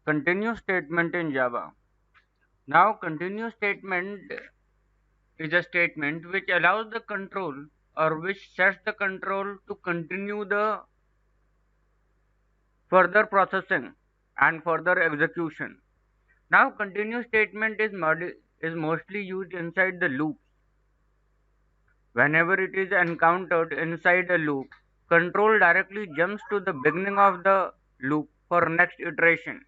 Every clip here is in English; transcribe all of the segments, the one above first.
Continue statement in Java. Now, continue statement is a statement which allows the control or which sets the control to continue the further processing and further execution. Now, continue statement is mostly used inside the loop. Whenever it is encountered inside a loop, control directly jumps to the beginning of the loop for next iteration,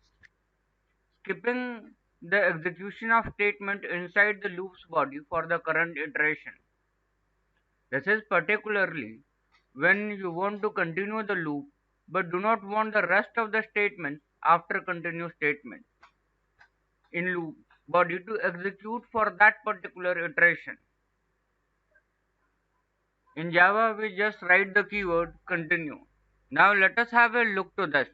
skipping the execution of statement inside the loop's body for the current iteration. This is particularly when you want to continue the loop but do not want the rest of the statements after continue statement in loop body to execute for that particular iteration. In Java, we just write the keyword continue. Now let us have a look to this.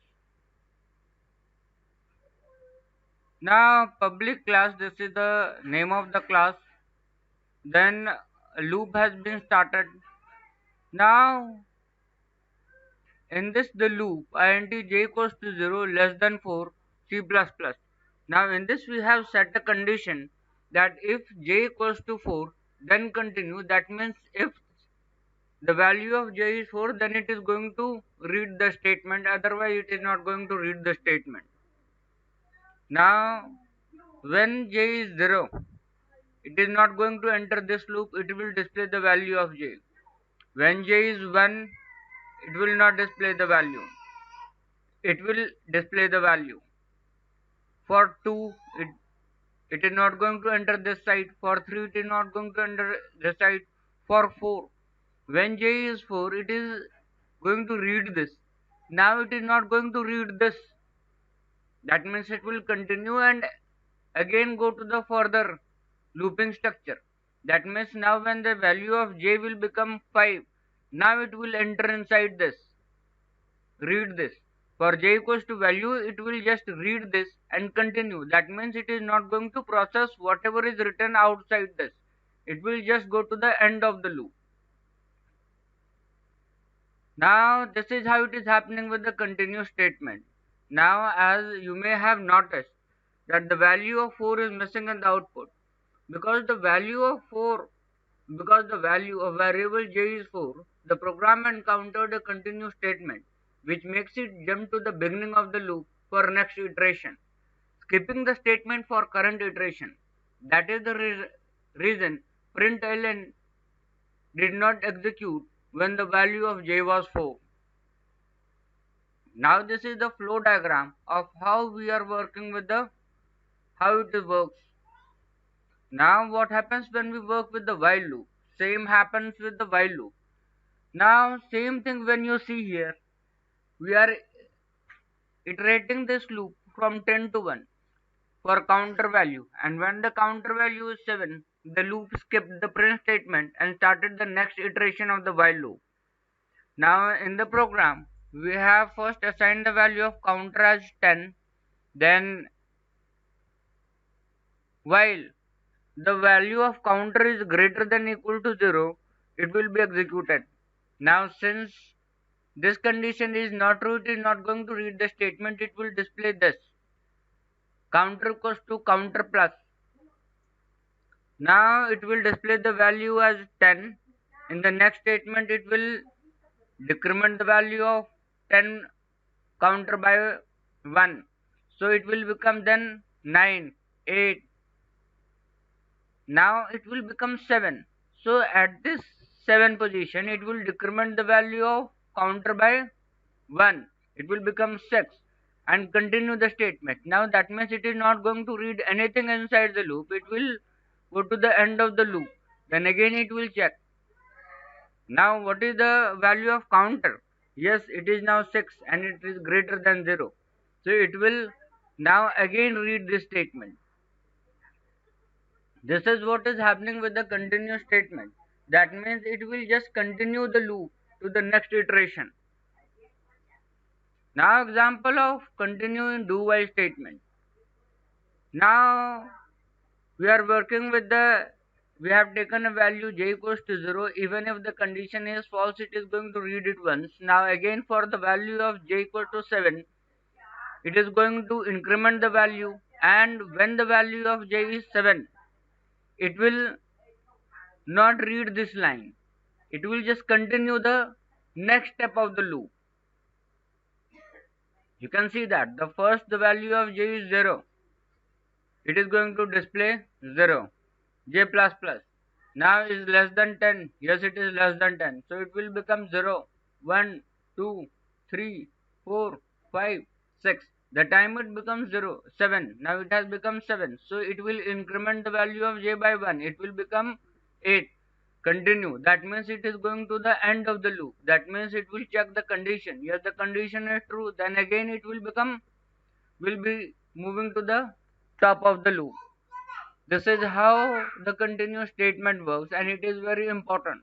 Now public class, this is the name of the class. Then a loop has been started. Now in this the loop int j equals to 0 less than 4 C++. Now in this we have set a condition that if j equals to 4 then continue. That means if the value of j is 4 then it is going to read the statement, otherwise it is not going to read the statement. Now when j is 0 it is not going to enter this loop, it will display the value of j. When j is 1 it will not display the value, it will display the value. For 2 it is not going to enter this side, for 3 it is not going to enter this side, for 4 when j is 4 it is going to read this. Now it is not going to read this, that means it will continue and again go to the further looping structure. That means now when the value of j will become 5, now it will enter inside this, read this. For j equals to value, it will just read this and continue. That means it is not going to process whatever is written outside this. It will just go to the end of the loop. Now this is how it is happening with the continue statement. Now as you may have noticed that the value of 4 is missing in the output. Because the value of variable j is 4, the program encountered a continue statement which makes it jump to the beginning of the loop for next iteration, skipping the statement for current iteration. That is the reason println did not execute when the value of j was 4. Now this is the flow diagram of how we are working with how it works. Now what happens when we work with the while loop? Same happens with the while loop. Now same thing when you see here, we are iterating this loop from 10 to 1 for counter value, and when the counter value is 7, the loop skipped the print statement and started the next iteration of the while loop. Now in the program, we have first assigned the value of counter as 10, then while the value of counter is greater than equal to 0, it will be executed. Now since this condition is not true, it is not going to read the statement, it will display this counter equals to counter plus. Now it will display the value as 10. In the next statement it will decrement the value of 10 counter by 1. So it will become then 9, 8. Now it will become 7. So at this 7 position it will decrement the value of counter by 1. It will become 6 and continue the statement. Now that means it is not going to read anything inside the loop. It will go to the end of the loop. Then again it will check. Now what is the value of counter? Yes, it is now 6 and it is greater than 0. So it will now again read this statement. This is what is happening with the continue statement. That means it will just continue the loop to the next iteration. Now example of continue in do while statement. Now we are working with we have taken a value j equals to 0. Even if the condition is false, it is going to read it once. Now again for the value of j equal to 7, it is going to increment the value, and when the value of j is 7, it will not read this line. It will just continue the next step of the loop. You can see that the first the value of j is 0. It is going to display 0. J plus plus. Now is less than 10. Yes, it is less than 10. So it will become 0, 1, 2, 3, 4, 5, 6. The time it becomes 0, 7. Now it has become 7. So it will increment the value of j by 1. It will become 8. Continue. That means it is going to the end of the loop. That means it will check the condition. Yes, the condition is true. Then again it will be moving to the top of the loop. This is how the continuous statement works, and it is very important.